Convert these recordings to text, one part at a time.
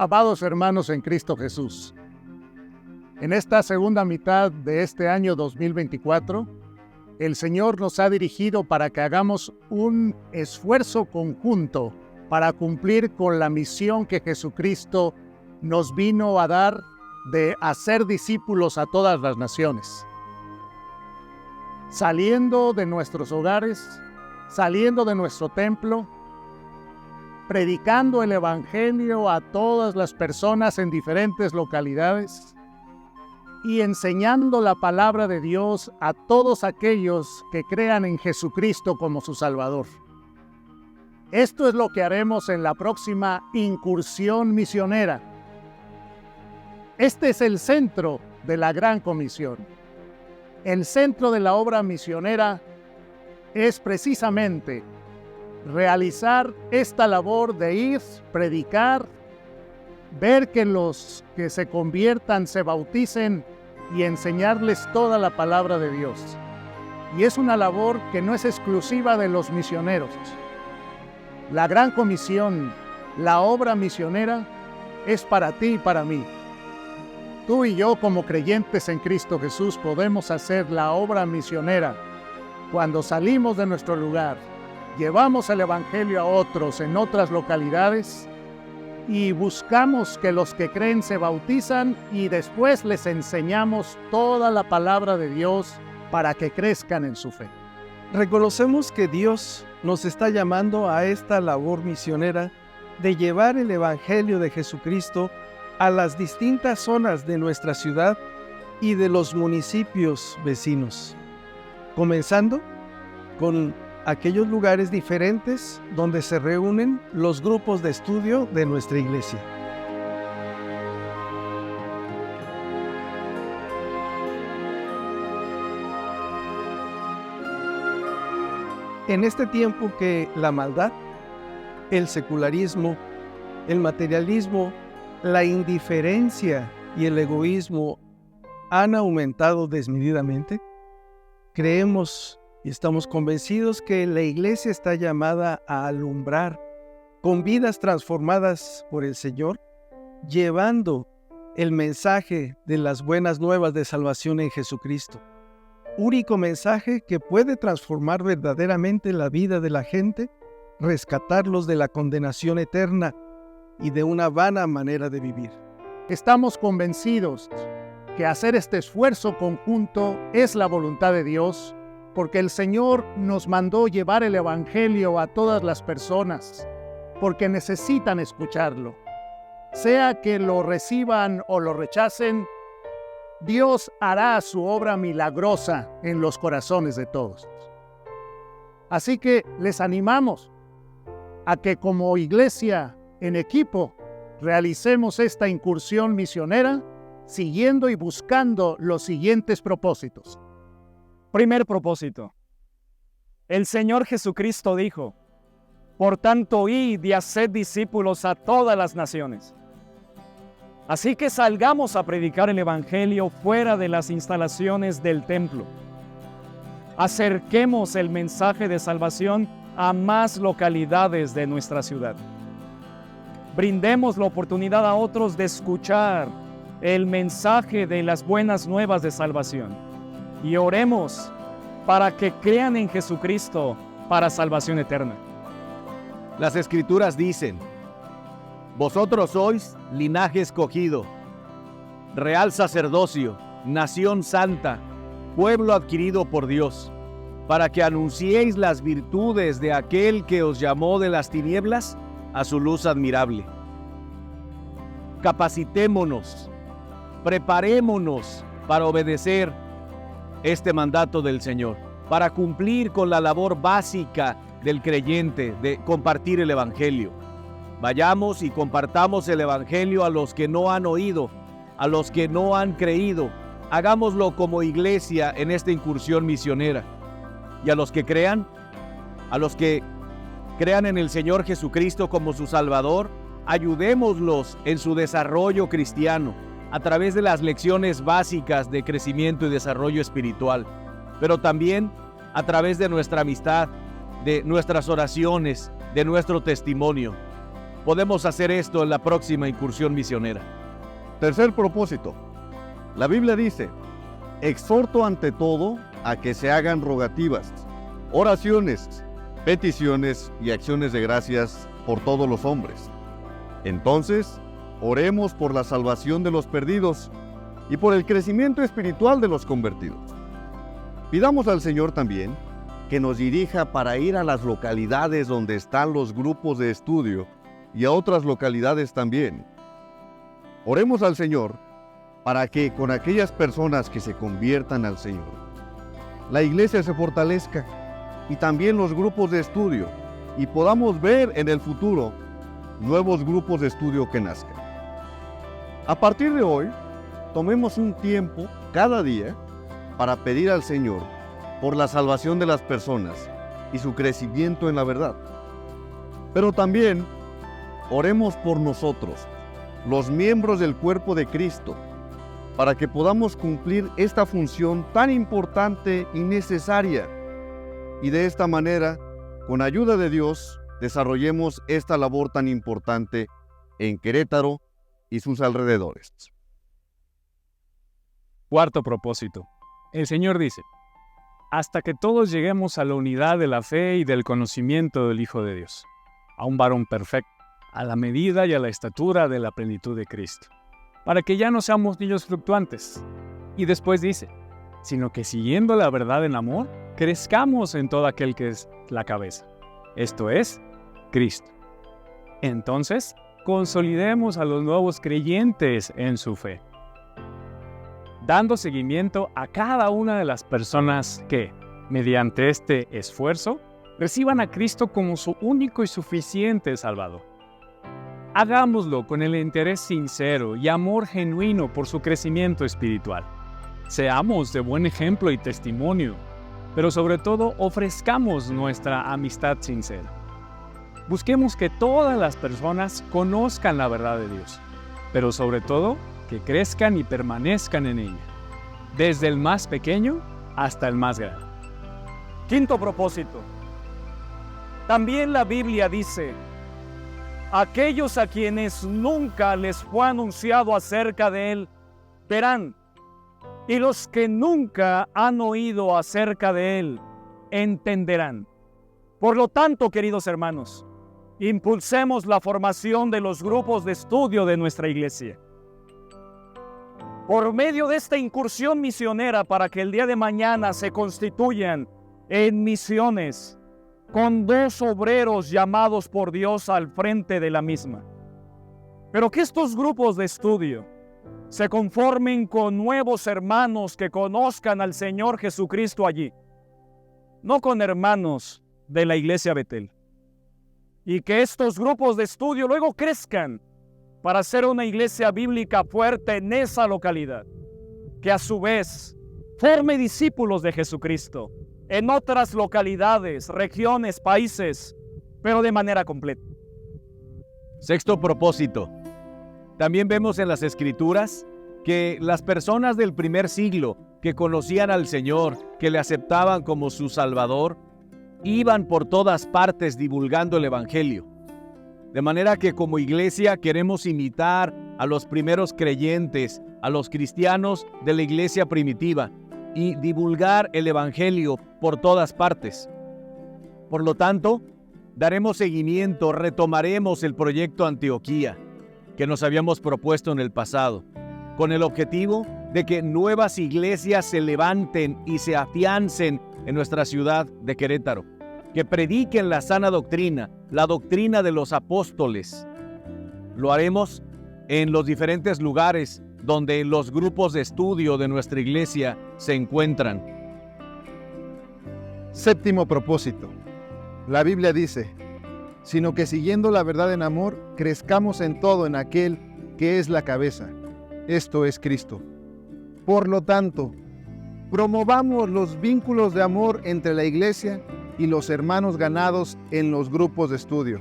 Amados hermanos en Cristo Jesús, en esta segunda mitad de este año 2024, el Señor nos ha dirigido para que hagamos un esfuerzo conjunto para cumplir con la misión que Jesucristo nos vino a dar de hacer discípulos a todas las naciones. Saliendo de nuestros hogares, saliendo de nuestro templo, predicando el Evangelio a todas las personas en diferentes localidades y enseñando la palabra de Dios a todos aquellos que crean en Jesucristo como su Salvador. Esto es lo que haremos en la próxima incursión misionera. Este es el centro de la Gran Comisión. El centro de la obra misionera es precisamente realizar esta labor de ir, predicar, ver que los que se conviertan se bauticen y enseñarles toda la palabra de Dios. Y es una labor que no es exclusiva de los misioneros. La Gran Comisión, la obra misionera, es para ti y para mí. Tú y yo, como creyentes en Cristo Jesús, podemos hacer la obra misionera cuando salimos de nuestro lugar, llevamos el Evangelio a otros en otras localidades y buscamos que los que creen se bautizan y después les enseñamos toda la palabra de Dios para que crezcan en su fe. Reconocemos que Dios nos está llamando a esta labor misionera de llevar el Evangelio de Jesucristo a las distintas zonas de nuestra ciudad y de los municipios vecinos, comenzando con aquellos lugares diferentes donde se reúnen los grupos de estudio de nuestra iglesia. En este tiempo que la maldad, el secularismo, el materialismo, la indiferencia y el egoísmo han aumentado desmedidamente, creemos y estamos convencidos que la iglesia está llamada a alumbrar con vidas transformadas por el Señor, llevando el mensaje de las buenas nuevas de salvación en Jesucristo. Único mensaje que puede transformar verdaderamente la vida de la gente, rescatarlos de la condenación eterna y de una vana manera de vivir. Estamos convencidos que hacer este esfuerzo conjunto es la voluntad de Dios, porque el Señor nos mandó llevar el Evangelio a todas las personas, porque necesitan escucharlo. Sea que lo reciban o lo rechacen, Dios hará su obra milagrosa en los corazones de todos. Así que les animamos a que como iglesia en equipo realicemos esta incursión misionera, siguiendo y buscando los siguientes propósitos. Primer propósito. El Señor Jesucristo dijo: por tanto, id y haced discípulos a todas las naciones. Así que salgamos a predicar el Evangelio fuera de las instalaciones del templo. Acerquemos el mensaje de salvación a más localidades de nuestra ciudad. Brindemos la oportunidad a otros de escuchar el mensaje de las buenas nuevas de salvación. Y oremos para que crean en Jesucristo para salvación eterna. Las Escrituras dicen: vosotros sois linaje escogido, real sacerdocio, nación santa, pueblo adquirido por Dios, para que anunciéis las virtudes de aquel que os llamó de las tinieblas a su luz admirable. Capacitémonos, preparémonos para obedecer este mandato del Señor, para cumplir con la labor básica del creyente de compartir el Evangelio. Vayamos y compartamos el Evangelio a los que no han oído, a los que no han creído. Hagámoslo como iglesia en esta incursión misionera. Y a los que crean en el Señor Jesucristo como su Salvador, ayudémoslos en su desarrollo cristiano, a través de las lecciones básicas de crecimiento y desarrollo espiritual, pero también a través de nuestra amistad, de nuestras oraciones, de nuestro testimonio. podemos hacer esto en la próxima incursión misionera? Tercer propósito. La Biblia dice: exhorto ante todo a que se hagan rogativas, oraciones, peticiones y acciones de gracias por todos los hombres. Entonces, oremos por la salvación de los perdidos y por el crecimiento espiritual de los convertidos. Pidamos al Señor también que nos dirija para ir a las localidades donde están los grupos de estudio y a otras localidades también. Oremos al Señor para que con aquellas personas que se conviertan al Señor, la iglesia se fortalezca y también los grupos de estudio, y podamos ver en el futuro nuevos grupos de estudio que nazcan. A partir de hoy, tomemos un tiempo cada día para pedir al Señor por la salvación de las personas y su crecimiento en la verdad. Pero también oremos por nosotros, los miembros del cuerpo de Cristo, para que podamos cumplir esta función tan importante y necesaria. Y de esta manera, con ayuda de Dios, desarrollemos esta labor tan importante en Querétaro y sus alrededores. Cuarto propósito. El Señor dice: hasta que todos lleguemos a la unidad de la fe y del conocimiento del Hijo de Dios, a un varón perfecto, a la medida y a la estatura de la plenitud de Cristo, para que ya no seamos niños fluctuantes. Y después dice: sino que siguiendo la verdad en amor, crezcamos en todo aquel que es la cabeza, esto es, Cristo. Entonces, consolidemos a los nuevos creyentes en su fe, dando seguimiento a cada una de las personas que, mediante este esfuerzo, reciban a Cristo como su único y suficiente Salvador. Hagámoslo con el interés sincero y amor genuino por su crecimiento espiritual. Seamos de buen ejemplo y testimonio, pero sobre todo ofrezcamos nuestra amistad sincera. Busquemos que todas las personas conozcan la verdad de Dios, pero sobre todo que crezcan y permanezcan en ella, desde el más pequeño hasta el más grande. Quinto propósito. También la Biblia dice: aquellos a quienes nunca les fue anunciado acerca de Él, verán, y los que nunca han oído acerca de Él, entenderán. Por lo tanto, queridos hermanos, impulsemos la formación de los grupos de estudio de nuestra iglesia. Por medio de esta incursión misionera, para que el día de mañana se constituyan en misiones, con 2 obreros llamados por Dios al frente de la misma. Pero que estos grupos de estudio se conformen con nuevos hermanos que conozcan al Señor Jesucristo allí, no con hermanos de la iglesia Betel. Y que estos grupos de estudio luego crezcan para ser una iglesia bíblica fuerte en esa localidad, que a su vez forme discípulos de Jesucristo en otras localidades, regiones, países, pero de manera completa. Sexto propósito. También vemos en las Escrituras que las personas del primer siglo que conocían al Señor, que le aceptaban como su Salvador, iban por todas partes divulgando el Evangelio. De manera que como iglesia queremos imitar a los primeros creyentes, a los cristianos de la iglesia primitiva, y divulgar el Evangelio por todas partes. Por lo tanto, daremos seguimiento, retomaremos el proyecto Antioquía que nos habíamos propuesto en el pasado, con el objetivo de que nuevas iglesias se levanten y se afiancen en nuestra ciudad de Querétaro, que prediquen la sana doctrina, la doctrina de los apóstoles. Lo haremos en los diferentes lugares donde los grupos de estudio de nuestra iglesia se encuentran. Séptimo propósito. La Biblia dice: sino que siguiendo la verdad en amor, crezcamos en todo en aquel que es la cabeza, esto es Cristo. Por lo tanto, promovamos los vínculos de amor entre la iglesia y los hermanos ganados en los grupos de estudio.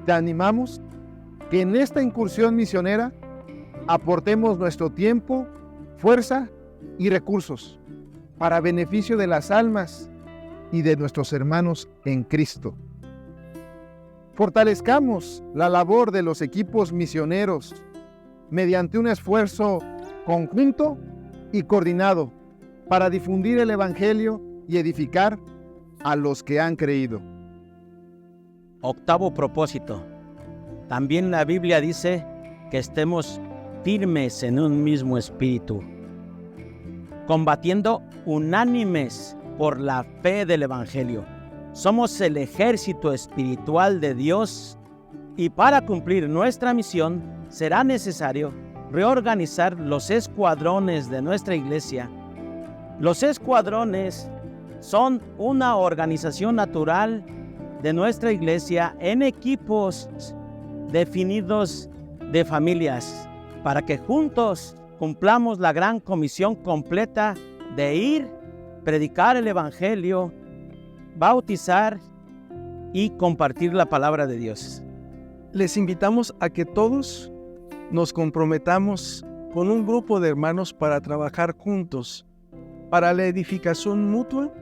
Te animamos que en esta incursión misionera aportemos nuestro tiempo, fuerza y recursos para beneficio de las almas y de nuestros hermanos en Cristo. Fortalezcamos la labor de los equipos misioneros mediante un esfuerzo conjunto y coordinado para difundir el Evangelio y edificar a los que han creído. Octavo propósito. También la Biblia dice que estemos firmes en un mismo espíritu, combatiendo unánimes por la fe del Evangelio. Somos el ejército espiritual de Dios y para cumplir nuestra misión será necesario reorganizar los escuadrones de nuestra iglesia. Los escuadrones son una organización natural de nuestra iglesia en equipos definidos de familias para que juntos cumplamos la gran comisión completa de ir, predicar el Evangelio, bautizar y compartir la palabra de Dios. Les invitamos a que todos nos comprometamos con un grupo de hermanos para trabajar juntos para la edificación mutua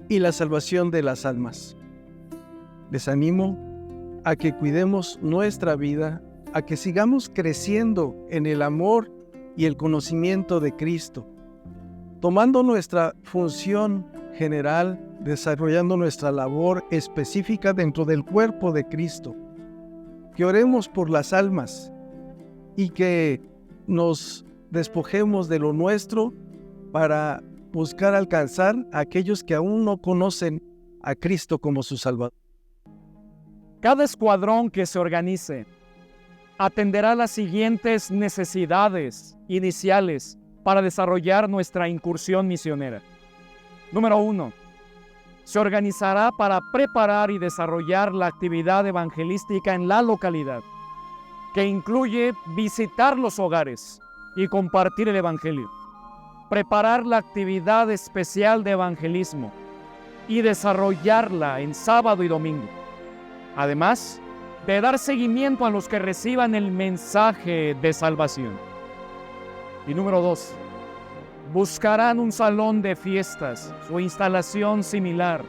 y la salvación de las almas. Les animo a que cuidemos nuestra vida, a que sigamos creciendo en el amor y el conocimiento de Cristo, tomando nuestra función general, desarrollando nuestra labor específica dentro del cuerpo de Cristo. Que oremos por las almas y que nos despojemos de lo nuestro para buscar alcanzar a aquellos que aún no conocen a Cristo como su Salvador. Cada escuadrón que se organice atenderá las siguientes necesidades iniciales para desarrollar nuestra incursión misionera. Número 1. Se organizará para preparar y desarrollar la actividad evangelística en la localidad, que incluye visitar los hogares y compartir el Evangelio, preparar la actividad especial de evangelismo y desarrollarla en sábado y domingo. Además de dar seguimiento a los que reciban el mensaje de salvación. Y número 2, buscarán un salón de fiestas o instalación similar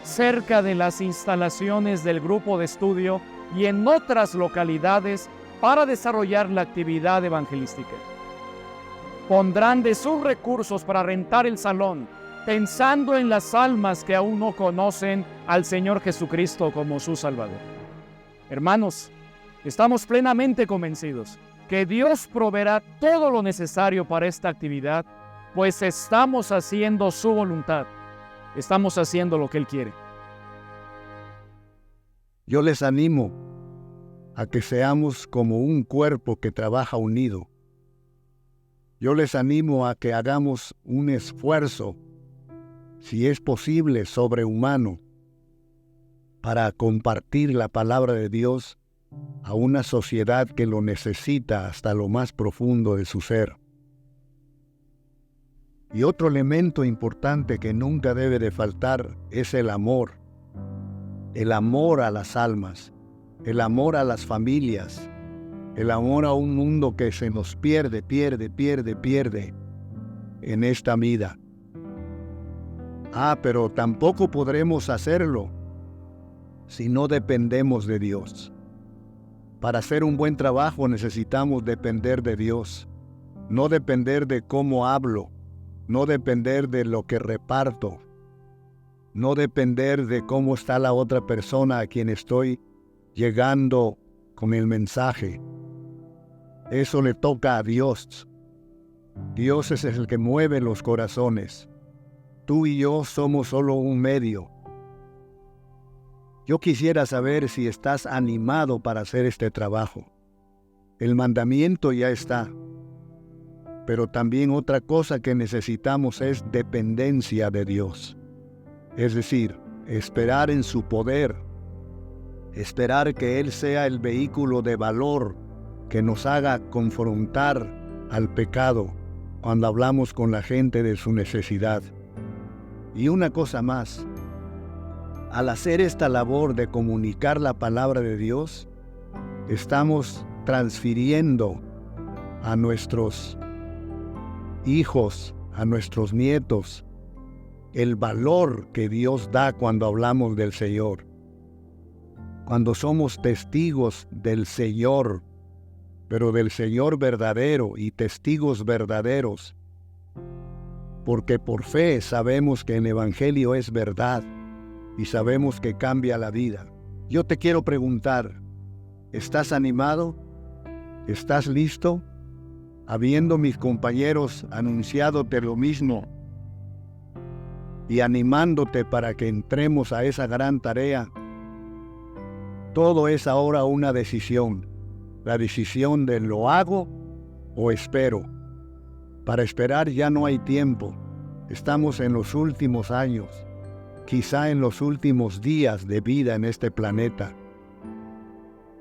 cerca de las instalaciones del grupo de estudio y en otras localidades para desarrollar la actividad evangelística. Pondrán de sus recursos para rentar el salón, pensando en las almas que aún no conocen al Señor Jesucristo como su Salvador. Hermanos, estamos plenamente convencidos que Dios proveerá todo lo necesario para esta actividad, pues estamos haciendo su voluntad. Estamos haciendo lo que Él quiere. Yo les animo a que seamos como un cuerpo que trabaja unido. Yo les animo a que hagamos un esfuerzo, si es posible, sobrehumano, para compartir la palabra de Dios a una sociedad que lo necesita hasta lo más profundo de su ser. Y otro elemento importante que nunca debe de faltar es el amor a las almas, el amor a las familias, el amor a un mundo que se nos pierde en esta vida. Pero tampoco podremos hacerlo si no dependemos de Dios. Para hacer un buen trabajo necesitamos depender de Dios, no depender de cómo hablo, no depender de lo que reparto, no depender de cómo está la otra persona a quien estoy llegando con el mensaje. Eso le toca a Dios. Dios es el que mueve los corazones. Tú y yo somos solo un medio. Yo quisiera saber si estás animado para hacer este trabajo. El mandamiento ya está. Pero también otra cosa que necesitamos es dependencia de Dios. Es decir, esperar en su poder. Esperar que Él sea el vehículo de valor que nos haga confrontar al pecado cuando hablamos con la gente de su necesidad. Y una cosa más, al hacer esta labor de comunicar la palabra de Dios, estamos transfiriendo a nuestros hijos, a nuestros nietos, el valor que Dios da cuando hablamos del Señor. cuando somos testigos del Señor, pero del Señor verdadero y testigos verdaderos, porque por fe sabemos que el Evangelio es verdad y sabemos que cambia la vida. Yo te quiero preguntar, ¿estás animado? ¿Estás listo? Habiendo mis compañeros anunciándote lo mismo y animándote para que entremos a esa gran tarea, todo es ahora una decisión. La decisión de ¿lo hago o espero? Para esperar ya no hay tiempo. Estamos en los últimos años, quizá en los últimos días de vida en este planeta.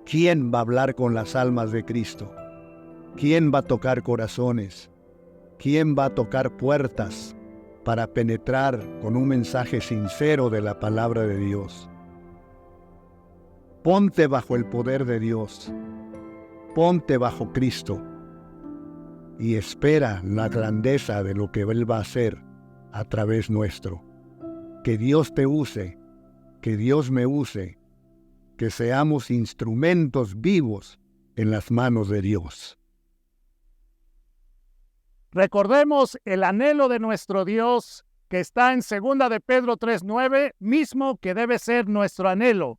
¿Quién va a hablar con las almas de Cristo? ¿Quién va a tocar corazones? ¿Quién va a tocar puertas para penetrar con un mensaje sincero de la palabra de Dios? Ponte bajo el poder de Dios. Ponte bajo Cristo y espera la grandeza de lo que Él va a hacer a través nuestro. Que Dios te use, que Dios me use, que seamos instrumentos vivos en las manos de Dios. Recordemos el anhelo de nuestro Dios que está en 2 de Pedro 3:9, mismo que debe ser nuestro anhelo.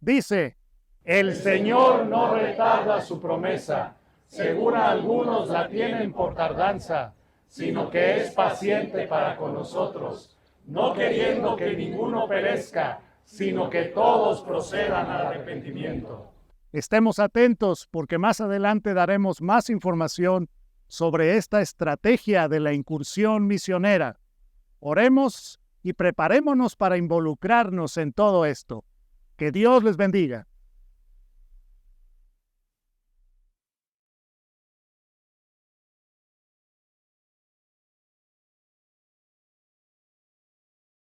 Dice: El Señor no retarda su promesa, según algunos la tienen por tardanza, sino que es paciente para con nosotros, no queriendo que ninguno perezca, sino que todos procedan al arrepentimiento. Estemos atentos porque más adelante daremos más información sobre esta estrategia de la incursión misionera. Oremos y preparémonos para involucrarnos en todo esto. Que Dios les bendiga.